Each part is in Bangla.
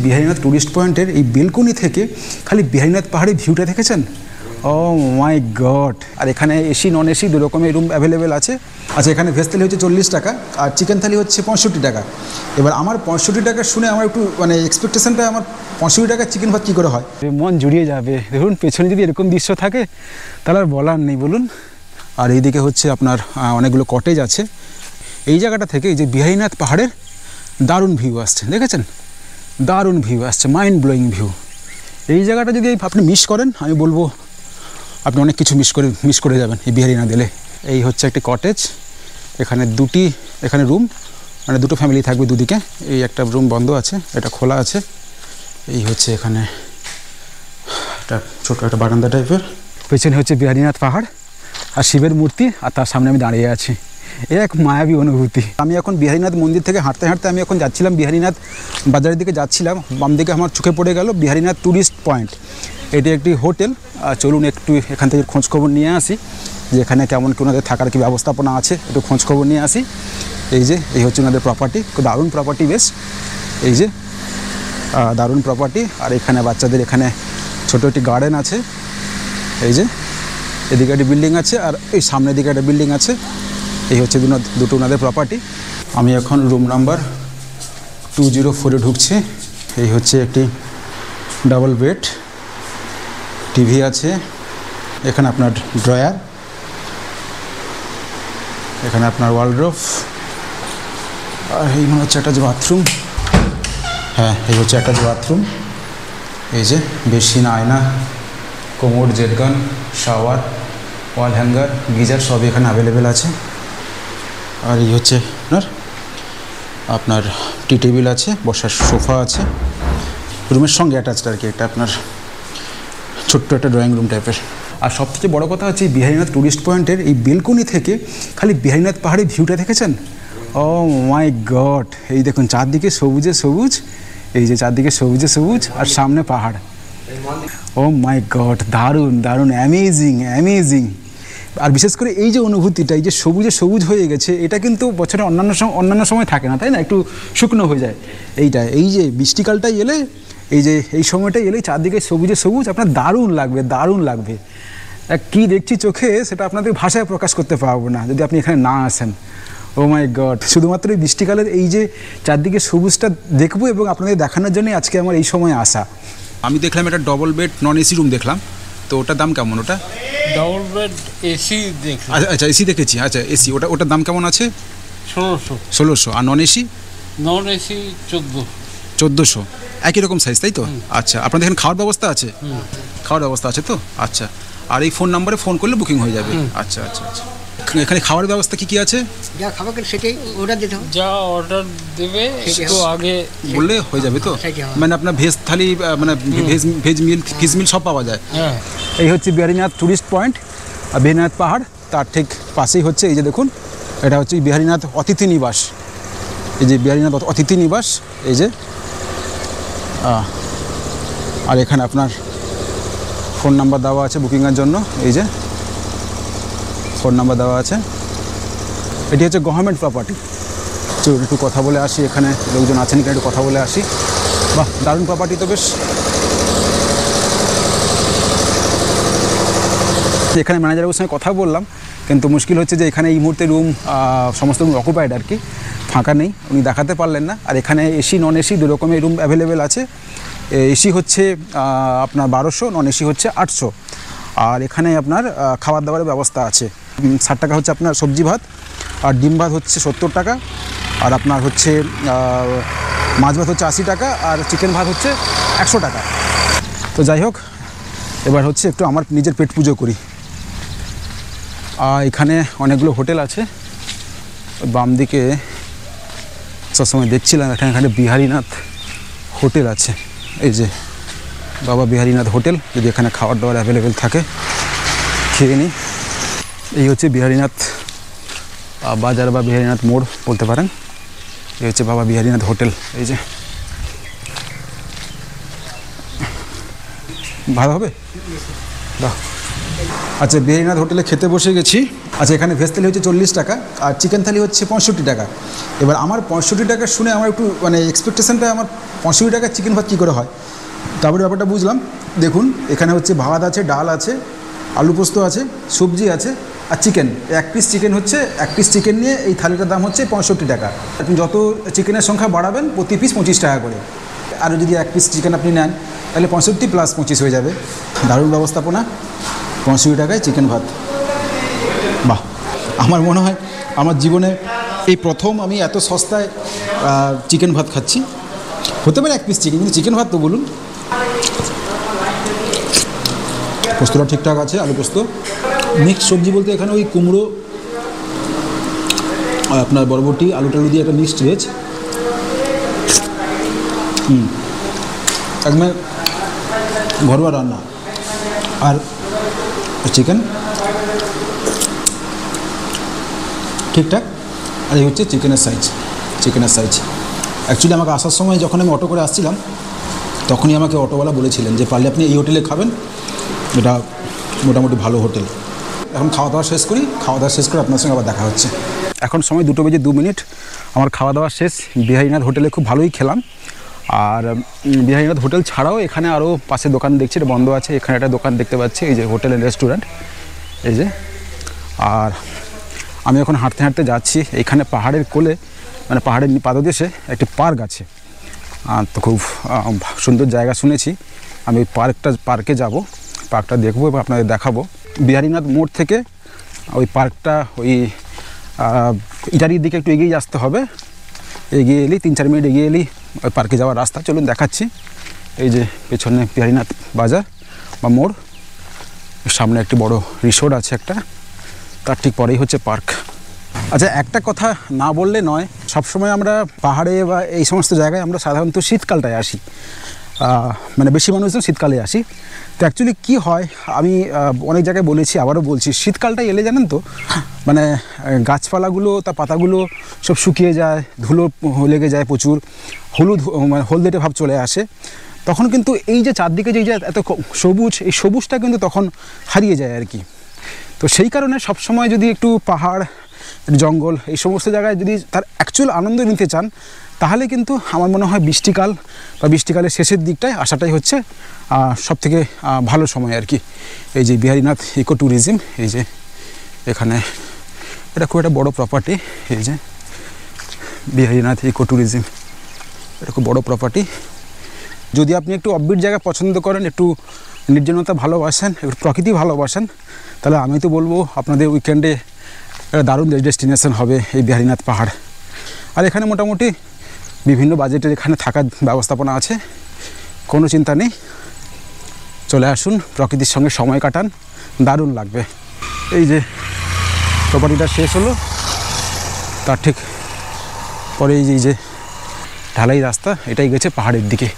বিহারীনাথ টুরিস্ট পয়েন্টের এই বেলকনি থেকে খালি বিহারীনাথ পাহাড়ের ভিউটা দেখেছেন? ও মাই গড! আর এখানে এসি নন এসি দু রকমের রুম অ্যাভেলেবেল আছে। আচ্ছা, এখানে ভেজ থালি হচ্ছে 40 টাকা আর চিকেন থালি হচ্ছে 65 টাকা। এবার আমার 65 টাকা শুনে আমার একটু মানে এক্সপেকটেশনটা, আমার 65 টাকা চিকেন ভাত কী করে হয়, মন জুড়িয়ে যাবে। দেখুন পেছনে যদি এরকম দৃশ্য থাকে তাহলে আর বলার নেই বলুন। আর এইদিকে হচ্ছে আপনার অনেকগুলো কটেজ আছে। এই জায়গাটা থেকে এই যে বিহারীনাথ পাহাড়ের দারুণ ভিউ আসছে, দেখেছেন? দারুণ ভিউ আসছে, মাইন্ড ব্লোয়িং ভিউ। এই জায়গাটা যদি আপনি মিস করেন, আমি বলবো আপনি অনেক কিছু মিস করে যাবেন এই বিহারীনাথ এলে। এই হচ্ছে একটি কটেজ, এখানে এখানে রুম, মানে দুটো ফ্যামিলি থাকবে দুদিকে। এই একটা রুম বন্ধ আছে, এটা খোলা আছে। এই হচ্ছে এখানে একটা ছোটো একটা বারান্দা টাইপের। পেছনে হচ্ছে বিহারীনাথ পাহাড় আর শিবের মূর্তি, আর তার সামনে আমি দাঁড়িয়ে আছি। এক মায়াবী অনুভূতি। আমি এখন বিহারীনাথ মন্দির থেকে হাঁটতে হাঁটতে আমি এখন যাচ্ছিলাম বিহারীনাথ বাজারের দিকে যাচ্ছিলাম। বাম দিকে আমার চোখে পড়ে গেল বিহারীনাথ ট্যুরিস্ট পয়েন্ট। এটি একটি হোটেল। চলুন একটু এখান থেকে খোঁজখবর নিয়ে আসি যে এখানে কেমন কি ওনাদের থাকার কি ব্যবস্থাপনা আছে, একটু খোঁজখবর নিয়ে আসি। এই হচ্ছে ওনাদের প্রপার্টি, দারুণ প্রপার্টি, বেশ এই যে দারুণ প্রপার্টি। আর এখানে বাচ্চাদের এখানে ছোটো একটি গার্ডেন আছে। এই যে এদিকে একটি বিল্ডিং আছে আর এই সামনের দিকে একটা বিল্ডিং আছে। এই হচ্ছে দুটো ওনাদের প্রপার্টি। আমি এখন রুম নাম্বার 204-এ ঢুকছি। এই হচ্ছে একটি ডাবল বেড, টিভি আছে, এখানে আপনার ড্রয়ার, এখানে আপনার ওয়ার্ডরোব, আর এই মনে হচ্ছে অ্যাটাচ বাথরুম। হ্যাঁ, এই হচ্ছে অ্যাটাচ বাথরুম। এই যে বেসিন, আয়না, commode, jet gun, shower, wall hanger, geyser সব এখানে অ্যাভেলেবেল আছে। আর এই হচ্ছে আপনার টি টেবিল আছে, বসার সোফা আছে, রুমের সঙ্গে অ্যাটাচড আর কি। এটা আপনার ছোট্ট একটা ড্রয়িং রুম টাইপের। আর সবথেকে বড় কথা হচ্ছে বিহারীনাথ টুরিস্ট পয়েন্টের এই বেলকনি থেকে খালি বিহারীনাথ পাহাড়ের ভিউটা দেখেছেন? ও মাই গড! এই দেখুন চারদিকে সবুজে সবুজ, এই যে চারদিকে সবুজে সবুজ আর সামনে পাহাড়। ও মাই গড, দারুণ দারুণ, অ্যামেজিং অ্যামেজিং। আর বিশেষ করে এই যে অনুভূতিটা, এই যে সবুজে সবুজ হয়ে গেছে, এটা কিন্তু বছরের অন্যান্য সময় থাকে না, তাই না? একটু শুকনো হয়ে যায়। এই যে বৃষ্টিকালটাই এলে, এই সময়টাই এলে চারদিকে সবুজে সবুজ, আপনার দারুণ লাগবে, দারুণ লাগবে। কী দেখছি চোখে সেটা আপনাদের ভাষায় প্রকাশ করতে পারবো না যদি আপনি এখানে না আসেন। ও মাই গড! শুধুমাত্র এই বৃষ্টিকালের এই যে চারদিকে সবুজটা দেখবো এবং আপনাদের দেখানোর জন্যই আজকে আমার এই সময় আসা। আমি দেখলাম একটা double bed non AC room দেখলাম, তো ওটার দাম কেমন? ওটা ডাবল বেড এসি দেখলাম। আচ্ছা এসি দেখেছি। আচ্ছা এসি, ওটার দাম কেমন আছে? 1600। আর নন এসি? Non AC 1400। একই রকম সাইজ, তাই তো? আচ্ছা, আপনাদের এখানে খাওয়ার ব্যবস্থা আছে? খাওয়ার ব্যবস্থা আছে তো? আচ্ছা। আর এই ফোন নাম্বারে ফোন করলে বুকিং হয়ে যাবে? আচ্ছা আচ্ছা আচ্ছা। এখানে খাওয়ার ব্যবস্থা কি আছে? যা খাবার সেটাই অর্ডার দিতে হবে, যা অর্ডার দেবে একটু আগে বললে হয়ে যাবে তো? মানে আপনার ভেজ থালি, মানে ভেজ মিল, ফিশ মিল সব পাওয়া যায়? হ্যাঁ। এই হচ্ছে বিহারীনাথ টুরিস্ট পয়েন্ট আর বিহারীনাথ পাহাড়, তার ঠিক পাশেই হচ্ছে এই যে দেখুন, এটা হচ্ছে বিহারীনাথ অতিথি নিবাস। এই যে বিহারীনাথ অতিথি নিবাস, এই যে। আর এখানে আপনার ফোন নাম্বার দেওয়া আছে বুকিংয়ের জন্য, এই যে ফোন নাম্বার দেওয়া আছে। এটি হচ্ছে গভর্নমেন্ট প্রপার্টি। চলুন একটু কথা বলে আসি, এখানে লোকজন আছেন কিনা একটু কথা বলে আসি। বাহ, দারুণ প্রপার্টি তো বেশ। এখানে ম্যানেজারের সঙ্গে কথা বললাম, কিন্তু মুশকিল হচ্ছে যে এখানে এই মুহূর্তে রুম সমস্ত রুম অকুপাইড আর কি, ফাঁকা নেই, উনি দেখাতে পারলেন না। আর এখানে এসি নন এসি দু রকমের রুম অ্যাভেলেবেল আছে। এসি হচ্ছে আপনার 1200, নন এসি হচ্ছে 800। আর এখানে আপনার খাবার দাবারের ব্যবস্থা আছে। 60 টাকা হচ্ছে আপনার সবজি ভাত, আর ডিম ভাত হচ্ছে 70 টাকা, আর আপনার হচ্ছে মাছ ভাত হচ্ছে 80 টাকা, আর চিকেন ভাত হচ্ছে 100 টাকা। তো যাই হোক, এবার হচ্ছে একটু আমার নিজের পেট পুজো করি। এখানে অনেকগুলো হোটেল আছে, বাম দিকে সবসময় দেখছিলাম এখানে বিহারীনাথ হোটেল আছে। এই যে বাবা বিহারীনাথ হোটেল, যদি এখানে খাবার দাবার অ্যাভেলেবেল থাকে খেয়ে নিই। এই হচ্ছে বিহারীনাথ বাজার বা বিহারীনাথ মোড় বলতে পারেন। এই হচ্ছে বাবা বিহারীনাথ হোটেল। এই যে ভালো হবে, বাহ আচ্ছা, বিহারীনাথ হোটেলে খেতে বসে গেছি। আচ্ছা, এখানে ভেজ থালি হচ্ছে 40 টাকা আর চিকেন থালি হচ্ছে 65 টাকা। এবার আমার 65 টাকা শুনে আমার একটু মানে এক্সপেকটেশনটা, আমার 65 টাকা চিকেন ভাত কী করে হয়, তারপরে ব্যাপারটা বুঝলাম। দেখুন, এখানে হচ্ছে ভাত আছে, ডাল আছে, আলু পোস্ত আছে, সবজি আছে আর চিকেন। 1 পিস চিকেন হচ্ছে, 1 পিস চিকেন নিয়ে এই থালিটার দাম হচ্ছে 65 টাকা। আপনি যত চিকেনের সংখ্যা বাড়াবেন প্রতি পিস 25 টাকা করে। আর যদি 1 পিস চিকেন আপনি নেন তাহলে 65 প্লাস 25 হয়ে যাবে। দারুণ ব্যবস্থাপনা। 65 টাকায় চিকেন ভাত, বাহ! আমার মনে হয় আমার জীবনে এই প্রথম আমি এত সস্তায় চিকেন ভাত খাচ্ছি। হতে পারে 1 পিস চিকেন, কিন্তু চিকেন ভাত তো বলুন। পোস্তটা ঠিকঠাক আছে, আলু পোস্ত। মিক্সড সবজি বলতে এখানে ওই কুমড়ো আর আপনার বরবটি, আলু টালু দিয়ে একটা মিক্সড ভেজ। একদম ঘরোয়া রান্না। আর চিকেন ঠিকঠাক। আর এই হচ্ছে চিকেনের সাইজ। অ্যাকচুয়ালি আমাকে আসার সময় যখন আমি অটো করে আসছিলাম তখনই আমাকে অটোওয়ালা বলেছিলেন যে পারলে আপনি এই হোটেলে খাবেন, এটা মোটামুটি ভালো হোটেল। এখন খাওয়া দাওয়া শেষ করি, খাওয়া দাওয়া শেষ করে আপনার সঙ্গে আবার দেখা হচ্ছে। এখন সময় 2:02। আমার খাওয়া দাওয়া শেষ। বিহারীনাথ হোটেলে খুব ভালোই খেলাম। আর বিহারীনাথ হোটেল ছাড়াও এখানে আরও পাশে দোকান দেখছি, এটা বন্ধ আছে। এখানে একটা দোকান দেখতে পাচ্ছি, এই যে হোটেল অ্যান্ড রেস্টুরেন্ট, এই যে। আর আমি এখন হাঁটতে হাঁটতে যাচ্ছি। এখানে পাহাড়ের কোলে, মানে পাহাড়ের পাদদেশে একটি পার্ক আছে। তো খুব সুন্দর জায়গা শুনেছি। আমি ওই পার্কে যাব, পার্কটা দেখবো এবং আপনাদের দেখাবো। বিহারীনাথ মোড় থেকে ওই পার্কটা ওই ইটারির দিকে একটু এগিয়ে আসতে হবে। এগিয়ে এলি 3-4 মিনিট এগিয়ে এলি ওই পার্কে যাওয়ার রাস্তা। চলুন দেখাচ্ছি। এই যে পেছনে বিহারীনাথ বাজার বা মোড়, সামনে একটি বড় রিসোর্ট আছে একটা, তার ঠিক পরেই হচ্ছে পার্ক। আচ্ছা, একটা কথা না বললে নয়, সবসময় আমরা পাহাড়ে বা এই সমস্ত জায়গায় আমরা সাধারণত শীতকালটায় আসি, মানে বেশি মানুষজন শীতকালে আসি। তো অ্যাকচুয়ালি কী হয়, আমি অনেক জায়গায় বলেছি, আবারও বলছি, শীতকালটায় এলে জানেন তো, মানে গাছপালাগুলো, তার পাতাগুলো সব শুকিয়ে যায়, ধুলো লেগে যায় প্রচুর, মানে হলদেটে ভাব চলে আসে। তখন কিন্তু এই যে চারদিকে যে এত সবুজ, এই সবুজটা কিন্তু তখন হারিয়ে যায় আর কি। তো সেই কারণে সবসময় যদি একটু পাহাড়, জঙ্গল, এই সমস্ত জায়গায় যদি তার অ্যাকচুয়াল আনন্দ নিতে চান, তাহলে কিন্তু আমার মনে হয় বৃষ্টিকাল বা বৃষ্টিকালের শেষের দিকটায় আসাটাই হচ্ছে সবথেকে ভালো সময় আর কি। এই যে বিহারীনাথ ইকো ট্যুরিজম, এই যে এখানে এটা খুব একটা বড়ো প্রপার্টি। এই যে বিহারীনাথ ইকো ট্যুরিজম, এটা খুব বড়ো প্রপার্টি। যদি আপনি একটু অফবিট জায়গা পছন্দ করেন, একটু নির্জনতা ভালোবাসেন, একটু প্রকৃতি ভালোবাসেন, তাহলে আমি তো বলবো আপনাদের উইকেন্ডে একটা দারুণ ডেস্টিনেশন হবে এই বিহারীনাথ পাহাড়। আর এখানে মোটামুটি বিভিন্ন বাজেটের এখানে থাকার ব্যবস্থাপনা আছে, কোনো চিন্তা নেই। চলে আসুন, প্রকৃতির সঙ্গে সময় কাটান, দারুণ লাগবে। এই যে প্রপার্টিটা শেষ হলো, তার ঠিক পরে এই যে ঢালাই রাস্তা, এটাই গেছে পাহাড়ের দিকে।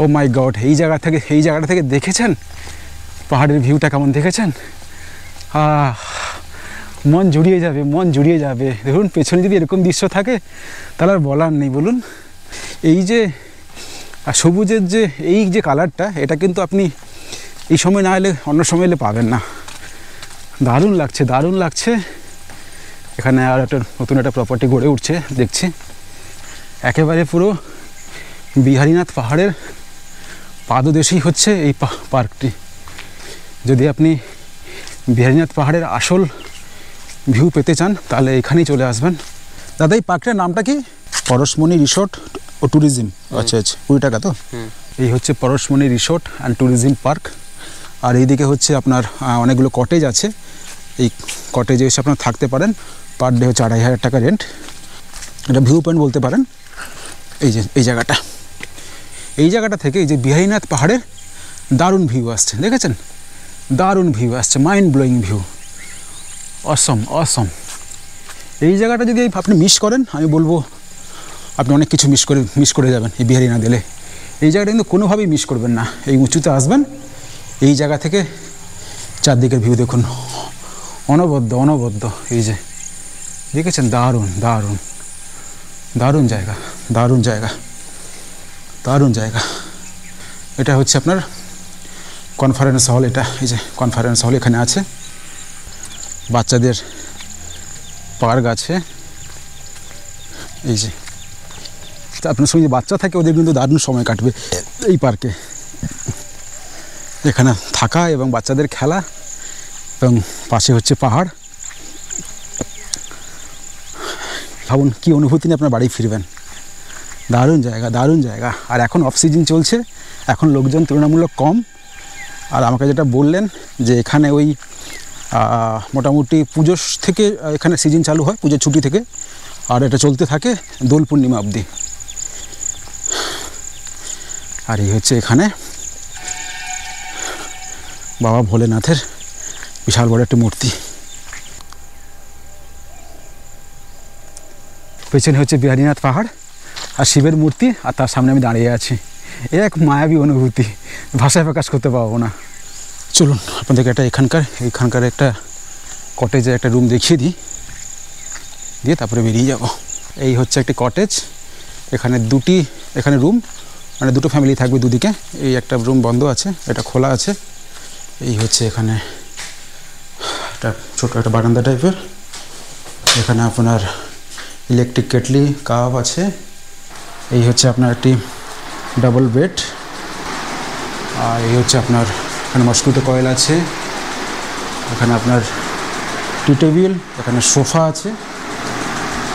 ও মাই গড, এই জায়গাটা থেকে দেখেছেন পাহাড়ের ভিউটা কেমন দেখেছেন? মন জুড়িয়ে যাবে। দেখুন পেছনে যদি এরকম দৃশ্য থাকে তাহলে আর বলার নেই, বলুন। এই যে সবুজের এই যে কালারটা, এটা কিন্তু আপনি এই সময় না এলে অন্য সময় এলে পাবেন না। দারুণ লাগছে। এখানে আর একটা নতুন একটা প্রপার্টি গড়ে উঠছে দেখছি, একেবারে পুরো বিহারীনাথ পাহাড়ের পাদদেশেই হচ্ছে এই পার্কটি। যদি আপনি বিহারীনাথ পাহাড়ের আসল ভিউ পেতে চান তাহলে এখানেই চলে আসবেন। দাদা, এই পার্কটার নামটা কি? পরশমণি রিসোর্ট ও ট্যুরিজম। আচ্ছা, 20 টাকা তো। এই হচ্ছে পরশমণি রিসোর্ট অ্যান্ড ট্যুরিজম পার্ক। আর এইদিকে হচ্ছে আপনার অনেকগুলো কটেজ আছে। এই কটেজে এসে আপনার থাকতে পারেন। পার ডে হচ্ছে 2500 টাকা রেন্ট। এটা ভিউ পয়েন্ট বলতে পারেন। এই যে এই জায়গাটা থেকে এই যে বিহারীনাথ পাহাড়ের দারুণ ভিউ আসছে, দেখেছেন? দারুণ ভিউ আসছে, মাইন্ড ব্লোয়িং ভিউ, অসম। এই জায়গাটা যদি আপনি মিস করেন, আমি বলবো আপনি অনেক কিছু মিস করে যাবেন এই বিহারীনাথ এলে। এই জায়গাটা কিন্তু কোনোভাবেই মিস করবেন না। এই উঁচুতে আসবেন, এই জায়গা থেকে চারদিকের ভিউ দেখুন, অনবদ্য। এই যে দেখেছেন, দারুণ জায়গা। এটা হচ্ছে আপনার কনফারেন্স হল, এটা এই যে কনফারেন্স হল এখানে আছে, বাচ্চাদের পার্ক আছে। এই যে আপনার সঙ্গে যে বাচ্চা থাকে ওদের কিন্তু দারুণ সময় কাটবে এই পার্কে, এখানে থাকা এবং বাচ্চাদের খেলা, এবং পাশে হচ্ছে পাহাড়। ভাবুন কী অনুভূতি নিয়ে আপনার বাড়ি ফিরবেন। দারুণ জায়গা, দারুণ জায়গা। আর এখন অফ সিজন চলছে, এখন লোকজন তুলনামূলক কম। আর আমাকে যেটা বললেন যে এখানে ওই মোটামুটি পুজোর থেকে এখানে সিজন চালু হয়, পুজোর ছুটি থেকে, আর এটা চলতে থাকে দোল পূর্ণিমা অবধি। আর এই হচ্ছে এখানে বাবা ভোলেনাথের বিশাল বড় একটা মূর্তি। পেছনে হচ্ছে বিহারীনাথ পাহাড় আর শিবের মূর্তি, আর তার সামনে আমি দাঁড়িয়ে আছি। এক মায়াবী অনুভূতি, ভাষায় প্রকাশ করতে পারবো না। চলুন আপনাদেরকে এইখানকার একটা কটেজে একটা রুম দেখিয়ে দিই, দিয়ে তারপরে বেরিয়ে যাব। এই হচ্ছে একটি কটেজ, এখানে রুম, মানে দুটো ফ্যামিলি থাকবে দুদিকে। এই একটা রুম বন্ধ আছে, এটা খোলা আছে। এই হচ্ছে এখানে একটা ছোটো একটা বারান্দা টাইপের, এখানে আপনার ইলেকট্রিক কেটলি কাপ আছে। এই হচ্ছে আপনার একটি ডাবল বেড, আর এই হচ্ছে আপনার এখানে মসকিউটো কয়েল আছে, এখানে আপনার টি টেবিল, এখানে সোফা আছে,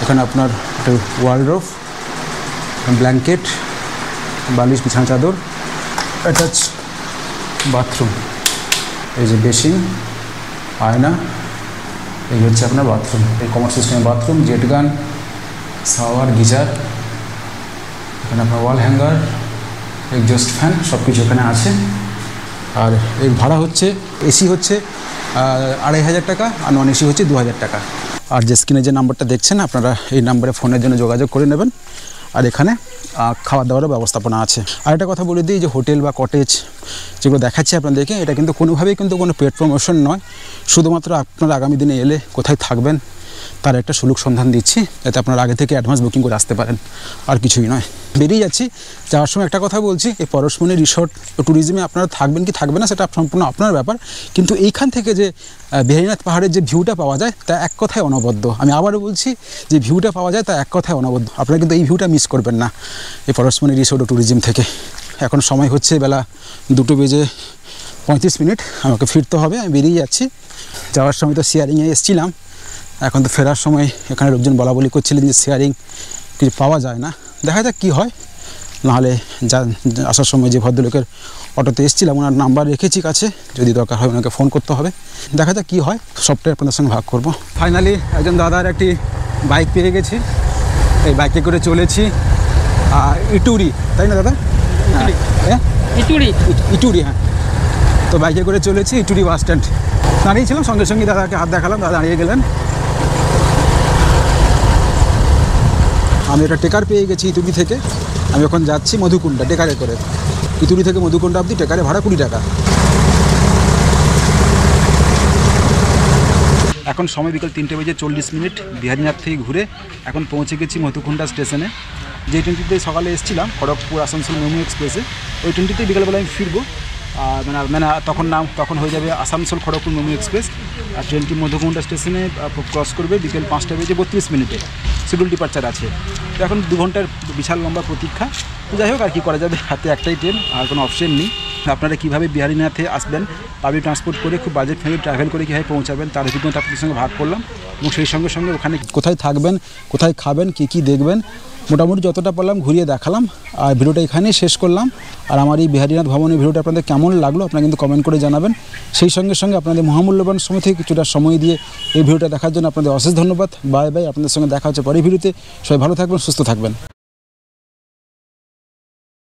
এখানে আপনার একটা ওয়ার্ডরোব, ব্ল্যাঙ্কেট, বালিশ, বিছানা চাদর, অ্যাটাচ বাথরুম, এই যে বেসিন, আয়না, এই হচ্ছে আপনার বাথরুম, এই কমার সিস্টেমের বাথরুম, জেট গান, শাওয়ার, গিজার, এখানে আপনার ওয়াল হ্যাঙ্গার, এক্সজস্ট ফ্যান, সব কিছু এখানে আছে। আর এর ভাড়া হচ্ছে, এসি হচ্ছে 2500 টাকা, আর নন এসি হচ্ছে 2000 টাকা। আর যে স্ক্রিনে যে নাম্বারটা দেখছেন আপনারা এই নাম্বারে ফোনের জন্য যোগাযোগ করে নেবেন। আর এখানে খাওয়া দাওয়ারও ব্যবস্থাপনা আছে। আর একটা কথা বলে দিই যে হোটেল বা কটেজ যেগুলো দেখাচ্ছি আপনাদেরকে, এটা কিন্তু কোনোভাবেই কিন্তু কোনো পেড প্রমোশন নয়, শুধুমাত্র আপনারা আগামী দিনে এলে কোথায় থাকবেন তার একটা সুলুক সন্ধান দিচ্ছি, যাতে আপনারা আগে থেকে অ্যাডভান্স বুকিং করে আসতে পারেন, আর কিছুই নয়। বেরিয়ে যাচ্ছি, যাওয়ার সময় একটা কথা বলছি, এই পরশমণি রিসোর্ট ট্যুরিজমে আপনারা থাকবেন কি থাকবেন না সেটা সম্পূর্ণ আপনার ব্যাপার, কিন্তু এইখান থেকে যে বিহারীনাথ পাহাড়ের যে ভিউটা পাওয়া যায় তা এক কথায় অনবদ্য। আমি আবারও বলছি, যে ভিউটা পাওয়া যায় তা এক কথায় অনবদ্য। আপনারা কিন্তু এই ভিউটা মিস করবেন না এই পরশমণি রিসোর্ট ও ট্যুরিজম থেকে। এখন সময় হচ্ছে বেলা 2:35, আমাকে ফিরতে হবে, আমি বেরিয়ে যাচ্ছি। যাওয়ার সময় তো শেয়ারিংয়ে এসেছিলাম, এখন তো ফেরার সময় এখানে লোকজন বলাবলি করছিলেন যে শেয়ারিং কিছু পাওয়া যায় না, দেখা যাক কী হয়। নাহলে আসার সময় যে ভদ্রলোকের অটোতে এসেছিলাম ওনার নাম্বার রেখেছি কাছে, যদি দরকার হয় ওনাকে ফোন করতে হবে, দেখা যাক কী হয়, সবটাই আপনাদের সঙ্গে ভাগ করব। ফাইনালি একজন দাদার একটি বাইক পেয়ে গেছি, এই বাইকে করে চলেছি ইটুরি, তাই না দাদা? হ্যাঁ ইটুরি, হ্যাঁ। তো বাইকে করে চলেছি ইটুরি বাস স্ট্যান্ড, দাঁড়িয়েছিলাম, সঙ্গে সঙ্গে দাদাকে হাত দেখালাম, দাদা দাঁড়িয়ে গেলেন। আমি একটা টেকার পেয়ে গেছি ইতুরি থেকে, আমি এখন যাচ্ছি মধুকুণ্ডা টেকারে করে, ইতুরি থেকে মধুকুণ্ডা অবধি টেকারে ভাড়া 20 টাকা। এখন সময় বিকাল 3:40, বিহারীনাথ থেকে ঘুরে এখন পৌঁছে গেছি মধুকুণ্ডা স্টেশনে। যে ট্রেনটিতে সকালে এসেছিলাম খড়গপুর আসানসোল মেমু এক্সপ্রেসে, ওই ট্রেনটিতেই বিকালবেলা আমি ফিরবো। মানে তখন হয়ে যাবে আসানসোল খড়গপুর মেমু এক্সপ্রেস, আর ট্রেনটি মধুকুণ্ডা স্টেশনে ক্রস করবে বিকেল 5:32। শিডিউল ডিপারচার আছে, তো এখন 2 ঘন্টার বিশাল লম্বা প্রতীক্ষা। তো যাই হোক, আর কি করা যাবে, হাতে একটাই ট্রেন, আর কোনো অপশন নেই। আপনারা কীভাবে বিহারীনাথে আসবেন, পাবলিক ট্রান্সপোর্ট করে খুব বাজেট ফ্রেন্ডলি ট্রাভেল করে কীভাবে পৌঁছাবেন তার অভিজ্ঞতা আপনাদের সঙ্গে ভাগ করলাম, এবং সেই সঙ্গে সঙ্গে ওখানে কোথায় থাকবেন, কোথায় খাবেন, কী দেখবেন, মোটামুটি যতটা পারলাম ঘুরিয়ে দেখালাম। আর ভিডিওটা এখানেই শেষ করলাম। আর আমার এই বিহারীনাথ ভ্রমণের ভিডিওটা আপনাদের কেমন লাগলো আপনারা কিন্তু কমেন্ট করে জানাবেন। সেই সঙ্গে সঙ্গে আপনাদের মহামূল্যবান সময় থেকে কিছুটা সময় দিয়ে এই ভিডিওটা দেখার জন্য আপনাদের অশেষ ধন্যবাদ। বাই বাই, আপনাদের সঙ্গে দেখা হচ্ছে পরের ভিডিওতে। সবাই ভালো থাকবেন, সুস্থ থাকবেন।